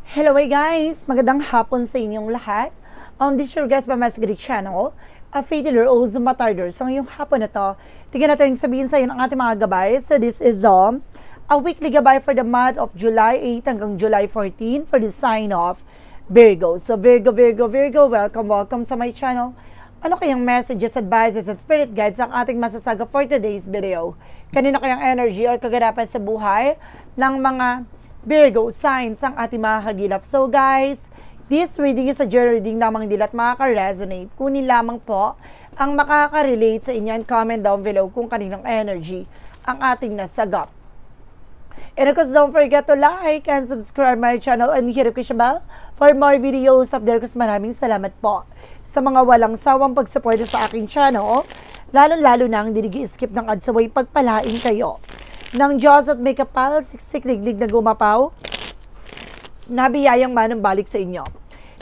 Hello guys! Magandang hapon sa inyong lahat. This is your guys by Mas Greek Channel. A fatal or Matarder. So ngayong hapon na to, tignan natin sabihin sa inyo ng ating mga gabay. So this is a weekly gabay for the month of July 8 hanggang July 14 for the sign of Virgo. So Virgo, welcome sa my channel. Ano kayang messages, advices, at spirit guides ang ating masasaga for today's video? Kanina kayang energy or kaganapan sa buhay ng mga Virgo signs ang ating mga kagilap. So guys, this reading is a general reading lamang hindi lahat makaka-resonate. Kunin lamang po ang makaka-relate sa inyo and comment down below kung kaninang energy ang ating nasagap. And of course, don't forget to like and subscribe my channel and hit the bell for more videos up there. Kasi maraming salamat po sa mga walang sawang pagsuporta sa aking channel. Lalo-lalo na ang dinigi-skip ng ads away pagpalain kayo ng Diyos at may kapal, siksik-liglig na gumapaw, nabiyayang manang balik sa inyo.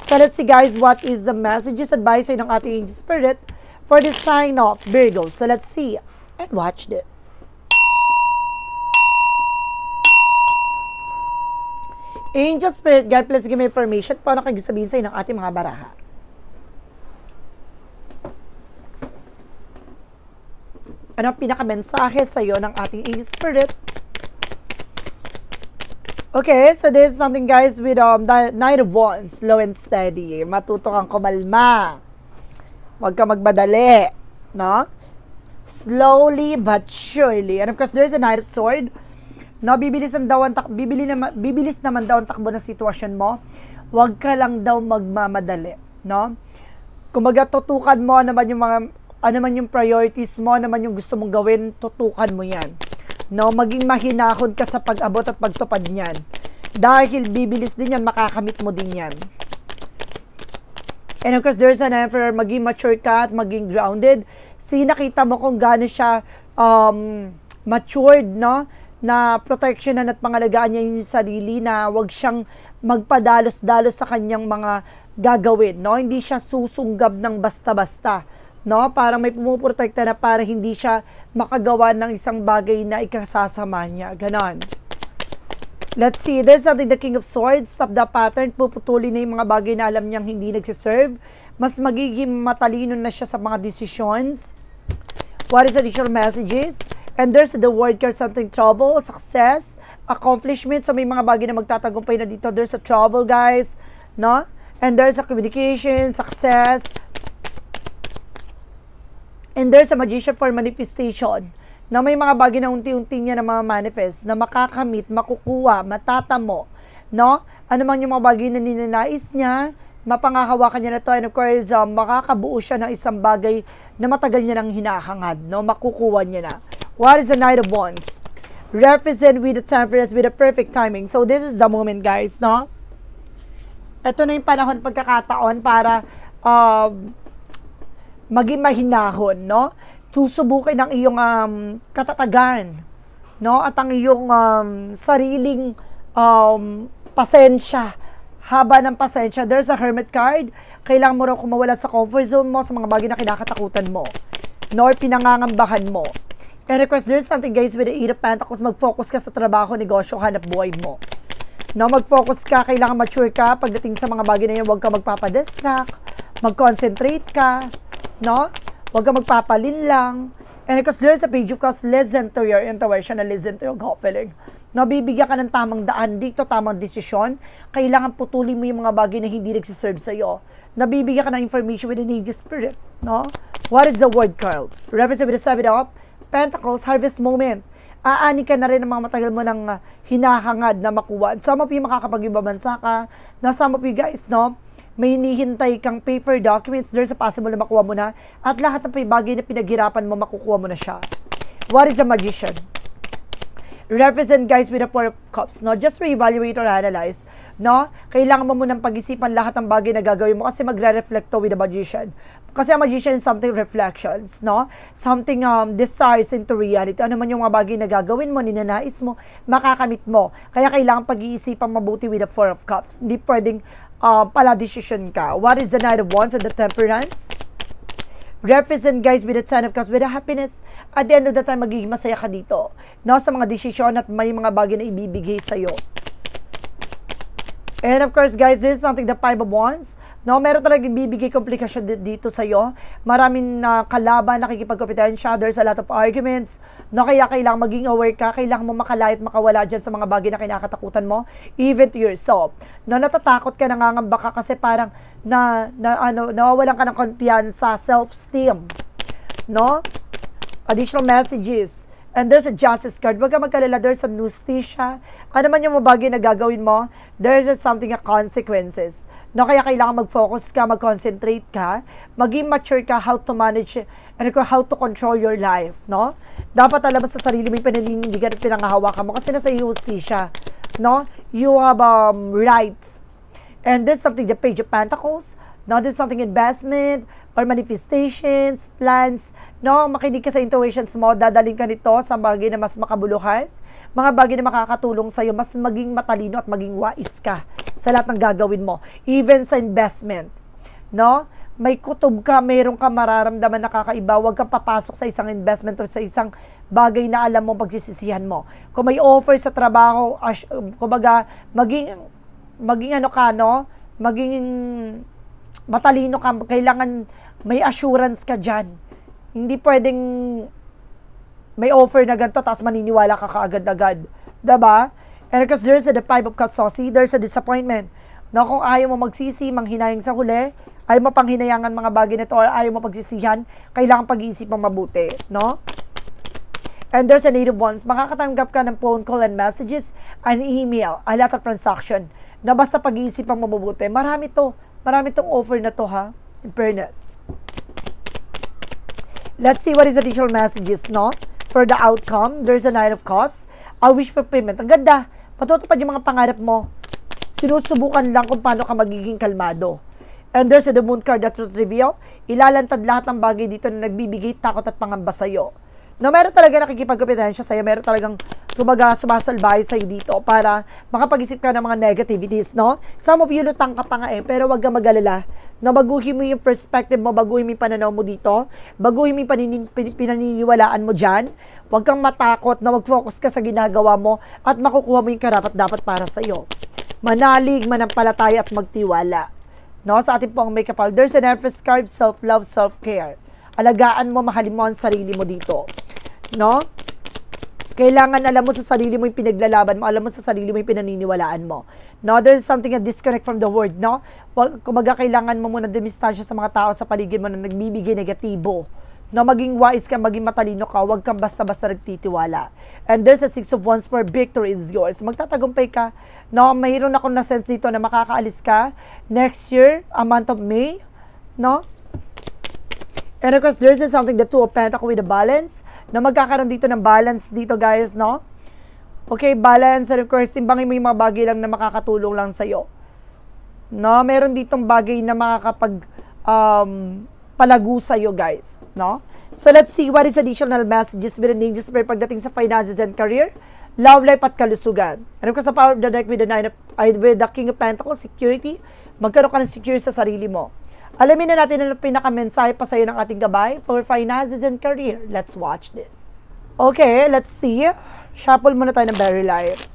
So let's see guys, what is the messages, advice ng ating angel spirit for the sign of Virgo. So let's see and watch this. Angel spirit guide, please give me information po na kagisabihin sa ng ating mga baraha. Ano ang pinaka-mensahe sa iyo ng ating angel spirit? Okay, so this is something guys with the Knight of Wands, slow and steady. Matuto kang kumalma. Huwag ka magmadali, no? Slowly but surely. And of course, there's a Knight of Sword. No, bibilis naman daw ang takbo ng sitwasyon mo. Huwag ka lang daw magmamadali, no? Kumbaga tutukan mo naman yung mga yung priorities mo, naman yung gusto mong gawin, tutukan mo yan. No, maging mahinahon ka sa pag-abot at pagtupad niyan. Dahil bibilis din yan, makakamit mo din yan. And of course, there's an Emperor, maging mature ka at maging grounded. Nakita mo kung gaano siya matured, no? Na protectionan at pangalagaan niya yung sarili, na wag siyang magpadalos-dalos sa kanyang mga gagawin, no? Hindi siya susunggab ng basta-basta, no? Parang may pumuprotekta na para hindi siya makagawa ng isang bagay na ikasasama niya. Ganon. Let's see. There's something, the King of Swords. Stop the pattern. Puputulin na yung mga bagay na alam niyang hindi nagsiserve. Mas magiging matalino na siya sa mga decisions. What is additional messages? And there's the word card, something, trouble, success, accomplishment. So may mga bagay na magtatagumpay na dito. There's a trouble, guys. No? And there's a communication, success. And there's a magician for manifestation, na may mga bagay na unti-unti niya na manifest, na makakamit, makukuha, matatamo, no? Ano man yung mga bagay na ninanais niya, mapangahawakan niya na to, and of course, makakabuo siya ng isang bagay na matagal niya nang hinahangad, no? Makukuha niya na. What is the Knight of Wands? Represent with the temperance, with the perfect timing. So this is the moment, guys, no? Ito na yung panahon, pagkakataon para maging mahinahon, no? Susubukin ang iyong katatagan, no? At ang iyong sariling pasensya. Haba ng pasensya. There's a Hermit card. Kailangan mo raw kumawala sa comfort zone mo, sa mga bagay na kinakatakutan mo, no? Or pinangangambahan mo. And of course, there's something guys with the Eight of Pentacles. Mag-focus ka sa trabaho, negosyo, hanap buhay mo. No? Mag-focus ka, kailangan mature ka. Pagdating sa mga bagay na yan, huwag ka magpapadistract. Mag-concentrate ka. No? Huwag ka magpapalin lang. And because there's a page of cups, listen to your intuition and listen to your gut feeling. No, bibigyan ka ng tamang daan dito, tamang desisyon. Kailangan putulin mo yung mga bagay na hindi nagsiserve sa'yo. Nabibigyan ka ng information with an angel spirit. No? What is the word card? Represent with the Seven of Pentacles, harvest moment. Aani ka na rin ng mga matagal mo ng hinahangad na makuha. Some of you makakapag-ibabansa ka. No, some of you guys, no? May hinihintay kang paper documents, there's a possible na makuha mo na, at lahat ng bagay na pinaghirapan mo, makukuha mo na siya. What is a magician? Represent guys with the Four of Cups, no? Just re-evaluate or analyze, no? Kailangan mo munang pag-isipan lahat ng bagay na gagawin mo kasi magre-reflect to with the magician. Kasi ang magician is something reflections, no? Something desires into reality. Ano man yung mga bagay na gagawin mo, ninanais mo, makakamit mo. Kaya kailangan pag-iisipan mabuti with the Four of Cups. Hindi pwedeng pala decision ka. What is the Knight of Wands and the Temperance? Represent guys with the Ten of Cups, with the happiness. At the end of the time, magiging masaya ka dito. No, sa mga desisyon at may mga bagay na ibibigay sa'yo. And of course, guys, this is something the 5 of Wands. No, meron talagang bibigay komplikasyon dito sa'yo. Maraming kalaban, nakikipagkompetensya. There's a lot of arguments. No, kaya kailangan maging aware ka. Kailangan mo makalaya at makawala dyan sa mga bagay na kinakatakutan mo. Even to yourself. No, natatakot ka, nangangamba ka kasi parang nawawalan ka ng kumpiyansa, self-esteem. No? Additional messages. And there's a justice card. Huwag ka magkalala, there's a justisya. Ano man yung mga bagay na gagawin mo, there's something na consequences. No, kaya kailangan mag-focus ka, mag-concentrate ka, maging mature ka how to manage and how to control your life, no? Dapat alam mo sa sarili mo yung paninindigan at pinangahawakan mo kasi nasa justisya, no? You have rights. And there's something, the Page of Pentacles, no? There's something investment or manifestations, plans, no? Makinig ka sa intuitions mo, dadaling ka nito sa bagay na mas makabuluhan, mga bagay na makakatulong sa'yo, mas maging matalino at maging wais ka sa lahat ng gagawin mo. Even sa investment, no? May kutob ka, mayroon ka mararamdaman na kakaiba, huwag kang papasok sa isang investment o sa isang bagay na alam mo pagsisisihan mo. Kung may offer sa trabaho, kumbaga, maging ano ka, no? Maging matalino ka, kailangan may assurance ka dyan. Hindi pwedeng may offer na ganito, tapos maniniwala ka kaagad-agad. Diba? And because there's the 5 of Cups, there's a disappointment. No, kung ayaw mo magsisi, manghinayang sa huli, ayaw mo panghinayangan mga bagay nito, or ayaw mo pagsisihan, kailangan pag-iisip mo mabuti. No? And there's a Eight of Wands. Makakatanggap ka ng phone call and messages, an email, a lot of transaction, na basta pag-iisip mo mabuti. Marami tong offer na to, ha? In fairness. Let's see what is the additional messages, no? For the outcome, there's a Knight of Cups, a wish fulfillment. Ang ganda, matutupad yung mga pangarap mo. Sinusubukan lang kung paano ka magiging kalmado. And there's the Moon card that will reveal, ilalantad lahat ng bagay dito na nagbibigay takot at pangamba sa'yo. No, meron talaga nakikipagkompetensya sa'yo, meron talagang sumasalbahay sa'yo dito para makapag-isip ka ng mga negativities, no? Some of you lutang ka pa nga pero wag ka mag-alala. No, baguhin mo yung perspective mo, baguhin mo yung pananaw mo dito, baguhin mo yung pinaniniwalaan mo dyan. Huwag kang matakot na mag-focus ka sa ginagawa mo at makukuha mo yung karapat-dapat para sa'yo. Manalig, manampalataya at magtiwala. No, sa ating pong makeup, there's an Empress card, self-love, self-care. Alagaan mo, mahalin mo ang sarili mo dito. No? Kailangan alam mo sa sarili mo yung pinaglalaban mo, alam mo sa sarili mo yung pinaniniwalaan mo. No, there's something a disconnect from the world, no? Kumaga kailangan mo muna dumistansya sa mga tao sa paligid mo na nagbibigay negatibo. No, maging wise ka, maging matalino ka, huwag kang basta-basta nagtitiwala. And there's a 6 of Wands for victory is yours. Magtatagumpay ka. No, mayroon akong na-sense dito na makakaalis ka next year, a month of May, no? And of course, there's something, the 2 of Pentacles with a balance, na magkakaroon dito ng balance dito, guys, no? Okay, balance, and of course, timbangin mo yung mga bagay lang na makakatulong lang sa'yo. No? Meron ditong bagay na makakapag palago sa'yo, guys, no? So, let's see what is additional messages with the ninjas for pagdating sa finances and career, love life at kalusugan. And of course, the power of the deck with the King of Pentacles, security, magkaroon ka ng security sa sarili mo. Alamin na natin ang pinaka-mensahe pa sa'yo ng ating gabay for finances and career. Let's watch this. Okay, let's see. Shuffle muna tayo ng Berry Life.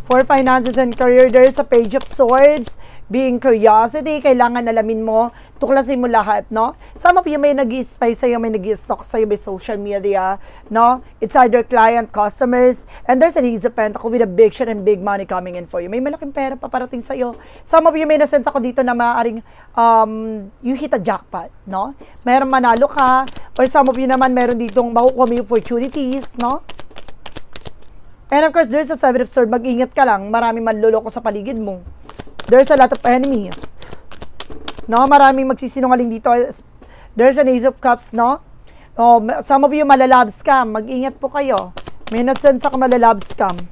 For finances and career, there's a Page of Swords. Being curiosity, kailangan alamin mo, tuklasin mo lahat, no? Some of you may nag-i-spy sa'yo, may nag-i-stalk sa'yo by social media, no? It's either client, customers, and there's an Ace of Pentacles with a big shot and big money coming in for you. May malaking pera paparating sa'yo. Some of you may nasense ako dito na maaaring you hit a jackpot, no? Mayroong manalo ka, or some of you naman meron ditong makukuha mo yung opportunities, no? And of course, there's a 7 of Swords. Mag-ingat ka lang, marami manloloko sa paligid mo. There's a lot of enemy. No, maraming magsisinungaling dito. There's an Ace of Cups, no? Oh, some of you malalab scam. Mag-ingat po kayo. May nasense ako malalab scam.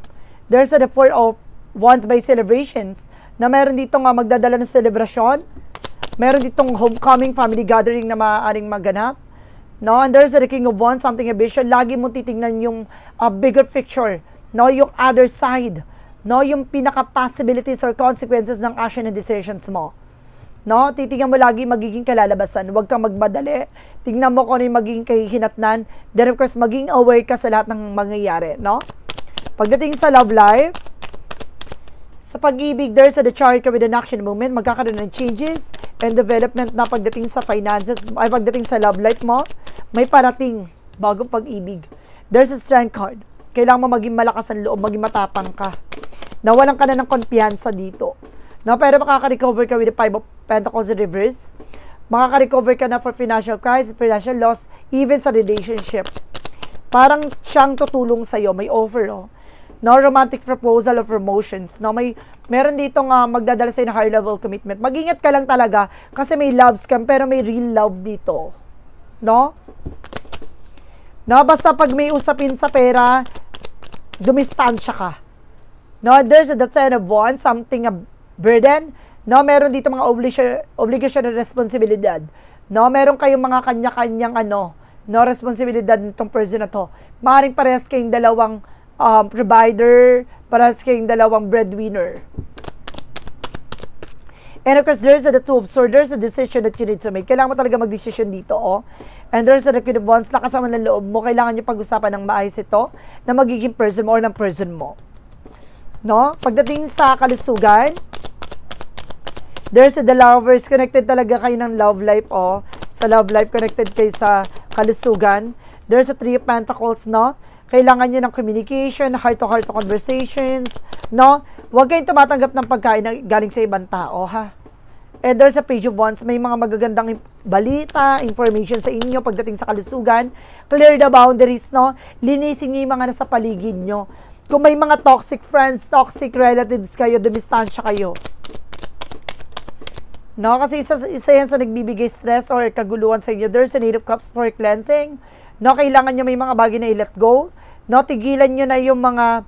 There's a 4 of Wands by celebrations. Na meron dito nga magdadala ng selebrasyon. Meron ditong homecoming, family gathering na maaaring maganap. No? And there's a King of Wands, something ambition. Lagi mo titignan yung bigger picture. No? Yung other side. No, yung pinaka-possibilities or consequences ng action and decisions mo. No, titingnan mo lagi magiging kalalabasan. Huwag kang magmadali. Tingnan mo kung ano yung magiging kahihinatnan. Then of course, maging aware ka sa lahat ng mangyayari, no? Pagdating sa love life, sa pag-ibig, there's the chart with an action movement, magkakaroon ng changes and development na pagdating sa finances, ay pagdating sa love life mo, may parating bagong pag-ibig. There's a strength card. Kailangan mo maging malakas ang loob, maging matapang ka. Nawalan ka na ng kumpiyansa dito. No, pero makaka-recover ka with the 5 of Pentacles in reverse. Makaka-recover ka na for financial crisis, financial loss, even sa relationship. Parang siyang tutulong sa'yo, may offer, oh. No, romantic proposal of promotions. No, meron dito nga magdadala sa'yo na higher level commitment. Mag-ingat ka lang talaga kasi may love scam pero may real love dito. No? No, basta pag may usapin sa pera, dumistansya ka. No, there's the Ten of Wands, something a burden. No, meron dito mga obligation and responsibilidad. No, meron kayong mga kanya-kanyang responsibilidad nitong person na to. Maaaring parehas kayong dalawang provider, parehas kayong dalawang breadwinner. And of course, there's the Two of Swords, there's a decision that you need to make. Kailangan mo talaga mag-decision dito, oh. And there's the Queen of Wands, lakas naman ng loob mo. Kailangan nyo pag-usapan ng maayos ito na magiging person mo or ng person mo. No? Pagdating sa kalusugan, there's the Lovers, connected talaga kayo ng love life, oh. Sa love life, connected kayo sa kalusugan. There's a Three of Pentacles, no? Kailangan nyo ng communication, heart-to-heart conversations, no? Huwag kayong tumatanggap ng pagkain na galing sa ibang tao, ha? And there's a Page of Wands, may mga magagandang balita, information sa inyo pagdating sa kalusugan. Clear the boundaries, no? Linisin nyo yung mga nasa paligid nyo. Kung may mga toxic friends, toxic relatives kayo, dumistansya kayo. No? Kasi isa yan sa nagbibigay stress or kaguluhan sa inyo. There's a Eight of Cups for cleansing. No, kailangan nyo may mga bagay na i-let go. No, tigilan nyo na yung mga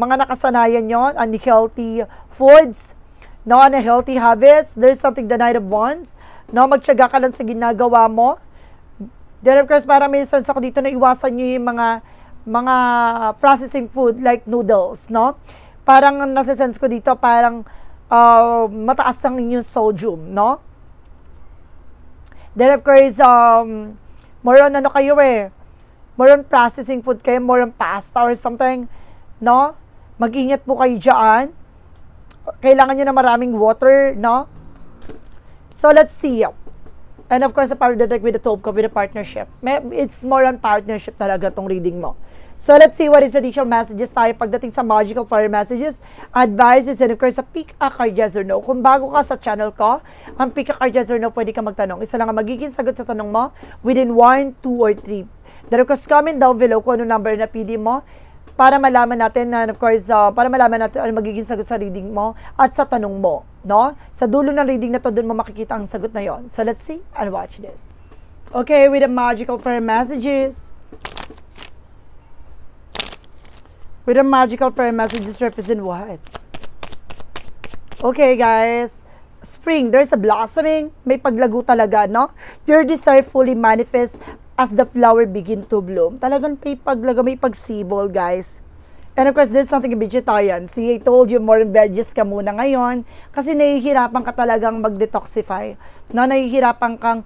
nakasanayan nyo, unhealthy foods, no, unhealthy habits. There's something the Knight of Wands. No, magtiyaga ka lang sa ginagawa mo. Then of course, para may sense ako dito na iwasan nyo yung mga processing food like noodles, no? Parang nasa sense ko dito, parang mataas ang inyong sodium, no? Then of course, more on more on processing food kayo, more on pasta or something, no? Mag-ingat po kayo dyan. Kailangan nyo na maraming water, no? So, let's see. And of course, the power of the deck with the Two of Cups with the partnership. It's more on partnership talaga tong reading mo. So, let's see what is additional messages tayo pagdating sa magical fire messages, advices, and of course, sa pick a card yes or no. Kung bago ka sa channel ko, ang pick a card yes or no, pwede ka magtanong. Isa lang ang magiging sagot sa tanong mo within 1, 2, or 3. Then of course, comment down below kung ano number na pili mo para malaman natin na, of course, para malaman natin ano magiging sagot sa reading mo at sa tanong mo, no? Sa dulo ng reading na to, doon mo makikita ang sagot na yon. So, let's see and watch this. Okay, with the magical fire messages. With the magical fire messages represent what? Okay, guys. Spring, there's a blossoming. May paglago talaga, no? Your desire fully manifest as the flower begin to bloom. Talagang may paglago, may pagsibol, guys. And of course, there's something vegetarian. See, I told you, more veggies ka muna ngayon. Kasi nahihirapan ka talagang mag-detoxify. No? Nahihirapan kang,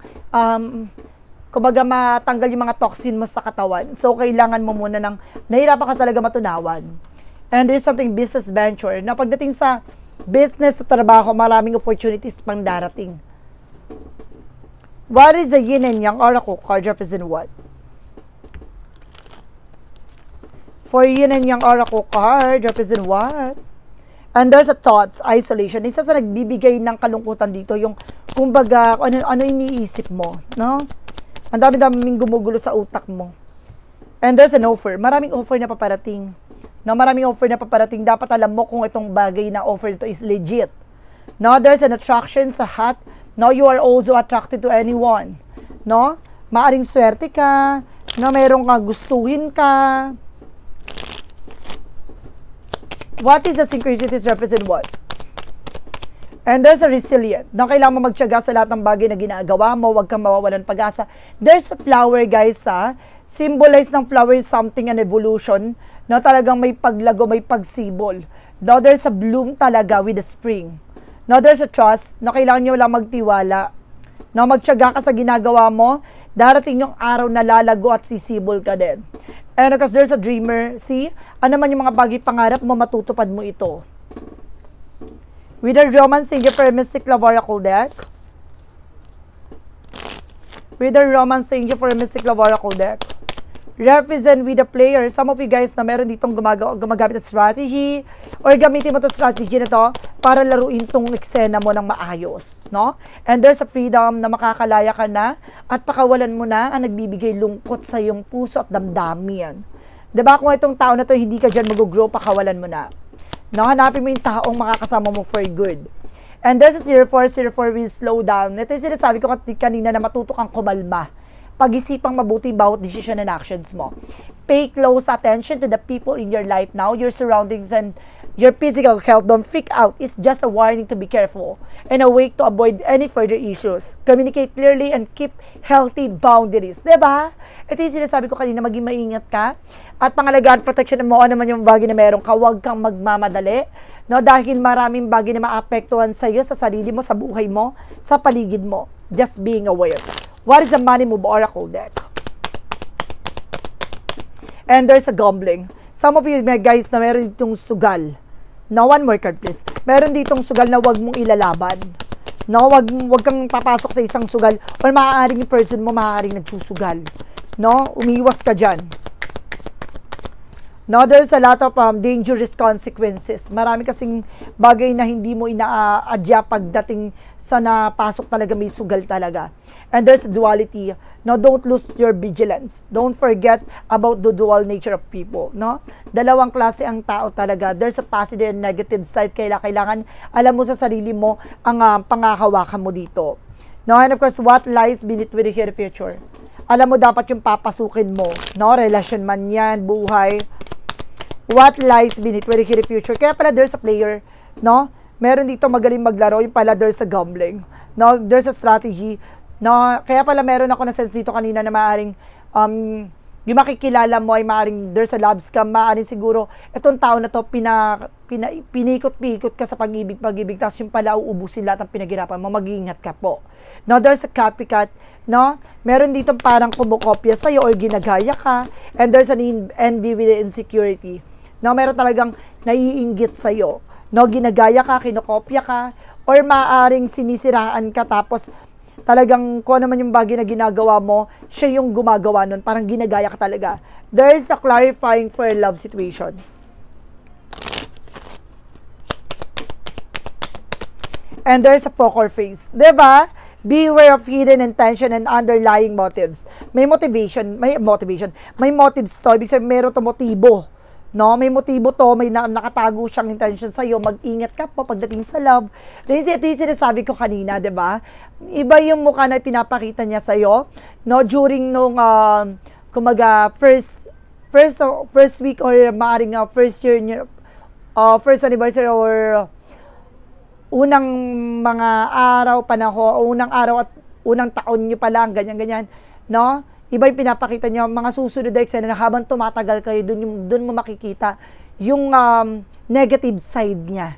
kumbaga matanggal yung mga toxin mo sa katawan. So, kailangan mo muna ng, nahihirapan ka talaga matunawan. And there's something business venture. Na pagdating sa business, sa trabaho, maraming opportunities pang darating. What is the yin and yang oracle card represent what? For yin and yang oracle card represent what? And there's a thoughts, isolation. Isa sa nagbibigay ng kalungkutan dito, yung kumbaga, ano iniisip mo, no? Ang dami-daming gumugulo sa utak mo. And there's an offer. Maraming offer na paparating. No, maraming offer na paparating. Dapat alam mo kung itong bagay na offer ito is legit. No, there's an attraction sa heart. No, you are also attracted to anyone. No? Maaring swerte ka. No, mayroong gustuhin ka. What is the synchronicities represent what? And there's a resilient. No, kailangan mo magtiyaga sa lahat ng bagay na ginagawa mo. Huwag kang mawawalan pag-asa. There's a flower, guys, ha. Symbolize ng flower is something, an evolution. No, talagang may paglago, may pagsibol. No, there's a bloom talaga with the spring. No, there's a trust. No, kailangan nyo lang magtiwala. No, magtiyaga ka sa ginagawa mo. Darating yung araw na lalago at sisibol ka din. And because there's a dreamer, see? Ano man yung mga bagay pangarap mo, matutupad mo ito. With a romance angel for a mystic love oracle deck. With a romance angel for a mystic love oracle deck. Represent with the player. Some of you guys na meron ditong gumagamit ng strategy or gamitin mo itong strategy na to para laruin tong eksena mo ng maayos, no? And there's a freedom na makakalaya ka na at pakawalan mo na ang nagbibigay lungkot sa iyong puso at damdamin. Diba kung itong tao na to hindi ka dyan mag-grow, pakawalan mo na. No, hanapin mo yung taong makakasama mo for good. And there's a 0404 will slow down. Ito yung sinasabi ko kanina na matuto kang kumalma. Pag-isipang mabuti bawat decision and actions mo. Pay close attention to the people in your life now, your surroundings and your physical health. Don't freak out. It's just a warning to be careful and a way to avoid any further issues. Communicate clearly and keep healthy boundaries. Diba? Ito yung sinasabi ko kanina, maging maingat ka. At pangalagaan, protection mo ano naman yung bagay na meron ka. Huwag kang magmamadali. No, dahil maraming bagay na maapektuhan sa iyo, sa sarili mo, sa buhay mo, sa paligid mo. Just being aware. What is the money move oracle deck? And there's a gambling. Some of you guys na meron ditong sugal. No, one more card please. Meron ditong sugal na wag mong ilalaban. No, wag kang papasok sa isang sugal or maaaring yung person mo maaaring nagsusugal. No, umiwas ka dyan. No, there's a lot of dangerous consequences. Marami kasing bagay na hindi mo ina-adya pagdating sa napasok talaga, may sugal talaga. And there's a duality. No, don't lose your vigilance. Don't forget about the dual nature of people. No, dalawang klase ang tao talaga. There's a positive and negative side. Kailangan alam mo sa sarili mo ang pangahawakan mo dito. No, and of course, what lies beneath with the future. Alam mo dapat yung papasukin mo. No, relasyon man yan, buhay. What lies beneath with the future. Kaya pala there's a player, no? Meron dito magaling maglaro, yung pala there's a gambling. No, there's a strategy. No, kaya pala meron ako na sense dito kanina na maaaring yung makikilala mo ay maaaring there's a love scam, maaaring siguro itong tao na to pinikot-pikot ka sa pag-ibig, tapos yung pala uubusin lahat ng pinaghirapan mo, mag-iingat ka po. No, there's a copycat, no? Meron dito parang kumukopya sa'yo or ginagaya ka, and there's an envy with insecurity. No, meron talagang naiinggit sa'yo. No, ginagaya ka, kinokopya ka, or maaaring sinisiraan ka tapos talagang kung ano man yung bagay na ginagawa mo, siya yung gumagawa nun. Parang ginagaya ka talaga. There is a clarifying for a love situation. And there's a poker face. Diba? Beware of hidden intention and underlying motives. May motivation. May motives to. Ibig sabihin, meron to motibo. No, may motibo to, may nakatago siyang intention sa iyo. Mag-ingat ka po pagdating sa love. Ito yung sinasabi ko kanina, 'di ba? Iba yung mukha na pinapakita niya sa iyo, no, during nung kumaga first week or maaring first year niya, first anniversary or unang mga araw panahon, unang araw at unang taon niyo pa lang, ganyan, no? Iba yung pinapakita niyo, mga susunod na eksena na habang tumatagal kayo, dun mo makikita yung negative side niya,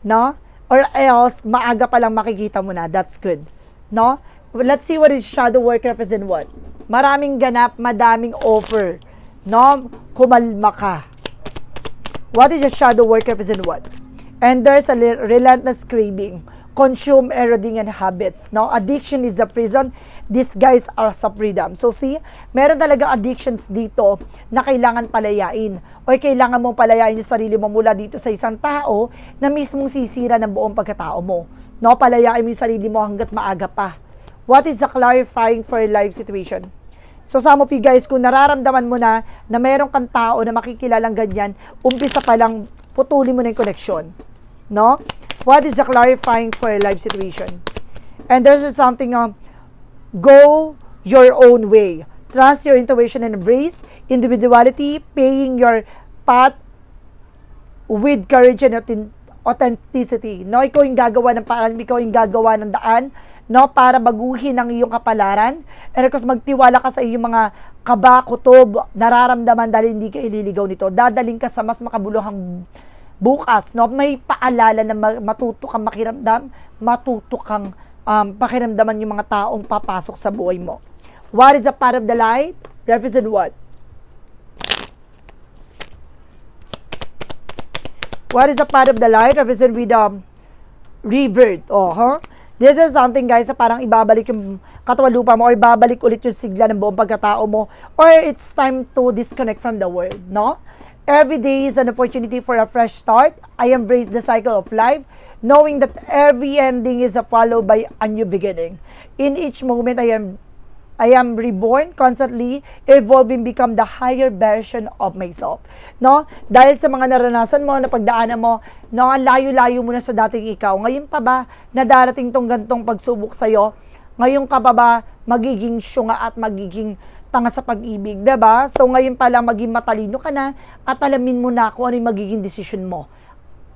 no? Or else, maaga pa lang makikita mo na, that's good, no? Let's see what is shadow work represent what? Maraming ganap, madaming offer, no? Kumalma ka. What is the shadow work represent what? And there's a relentless craving, consume eroding and habits, no? Addiction is a prison, these guys are sa freedom. So see, meron talaga addictions dito na kailangan palayain o kailangan mong palayain yung sarili mo mula dito sa isang tao na mismong sisira ng buong pagkatao mo. No, palayain mo yung sarili mo hanggat maaga pa. What is the clarifying for your life situation? So some of you guys, kung nararamdaman mo na meron kang tao na makikilalang ganyan, umpisa pa lang, putulin mo na yung connection. No? What is the clarifying for your life situation? And there's something, go your own way. Trust your intuition and embrace individuality, paying your path with courage and authenticity. No, ikaw yung gagawa ng paraan, ikaw yung gagawa ng daan, no, para baguhin ang iyong kapalaran. And of course, magtiwala ka sa iyong mga kaba, kutob, nararamdaman dahil hindi ka ililigaw nito. Dadaling ka sa mas makabuluhang bukas, no? May paalala na matuto kang makiramdam, matuto kang pakiramdaman yung mga taong papasok sa buhay mo. What is the path of the light? Represent what? What is a part of the light represented with revert? This is something, guys, na parang ibabalik yung katawan lupa mo or ibabalik ulit yung sigla ng buong pagkatao mo or it's time to disconnect from the world, no? Every day is an opportunity for a fresh start. I embrace the cycle of life, knowing that every ending is followed by a new beginning. In each moment, I am reborn, constantly evolving, become the higher version of myself. No? Dahil sa mga naranasan mo, na pagdaanan mo, no, layo-layo mo na sa dating ikaw. Ngayon pa ba, na darating tong gantong pagsubok sa'yo? Ngayon ka pa ba magiging syunga at magiging tanga sa pag-ibig, diba? So ngayon pa lang maging matalino ka na at alamin mo na kung ano yung magiging desisyon mo.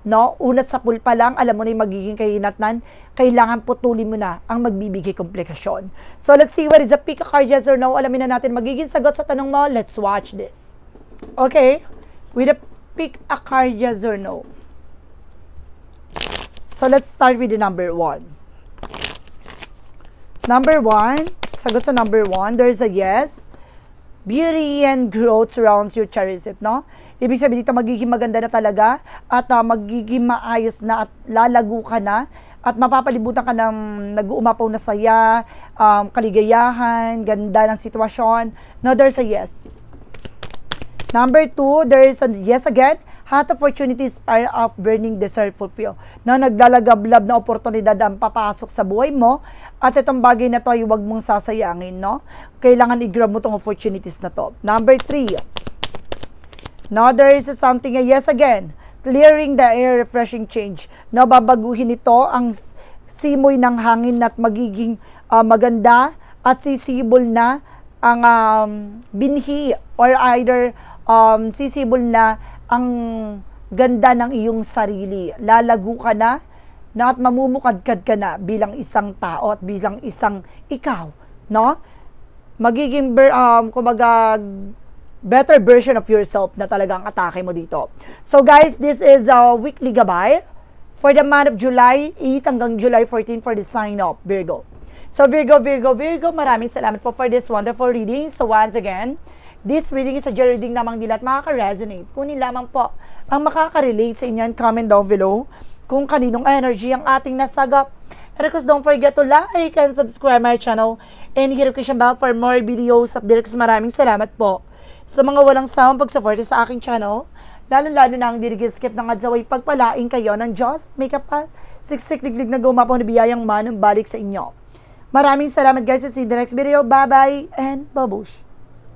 No? Unat sa pool pa lang, alam mo na yung magiging kahinatnan, kailangan putulin mo na ang magbibigay komplikasyon. So let's see what is a pick a card, yes or no. Alamin na natin magiging sagot sa tanong mo. Let's watch this. Okay? With a pick a card, yes or no. So let's start with the number 1. Number 1, sagot sa number 1, there's a yes. Beauty and growth surrounds you, cherish it, no? Ibig sabihin dito, magiging maganda na talaga at magiging maayos na at lalago ka na at mapapalibutan ka ng nag-uumapaw na saya, kaligayahan, ganda ng sitwasyon. No, there's a yes. Number 2, there is a yes again. Hot opportunities, fire of burning desire fulfill. No, naglalagablab na oportunidad ang papasok sa buhay mo at itong bagay na to ay huwag mong sasayangin, no? Kailangan i-grab mo tong opportunities na to. Number 3. Now, there is something, yes again, clearing the air, refreshing change. No, babaguhin ito ang simoy ng hangin at magiging maganda at sisibol na ang binhi or either sisibol na ang ganda ng iyong sarili. Lalago ka na at mamumukadkad ka na bilang isang tao at bilang isang ikaw, no? Magiging kumbaga better version of yourself na talagang atake mo dito. So guys, this is a weekly gabay for the month of July 8 hanggang July 14 for the sign of Virgo. So Virgo, maraming salamat po for this wonderful reading. So once again, this reading is a general reading namang nila at makaka-resonate. Kunin lamang po ang makaka-relate sa inyo. Comment down below kung kaninong energy ang ating nasagap. And of course, don't forget to like and subscribe my channel and hit notification bell for more videos updates. Maraming salamat po sa mga walang sawang pag-support sa aking channel. Lalo-lalo na ang dirigis-skip ng adsaway pagpalaing kayo ng Diyos. May kapal, siksik, liglig na gumapaw na biyayang manang balik sa inyo. Maraming salamat guys. See you in the next video. Bye-bye and babush.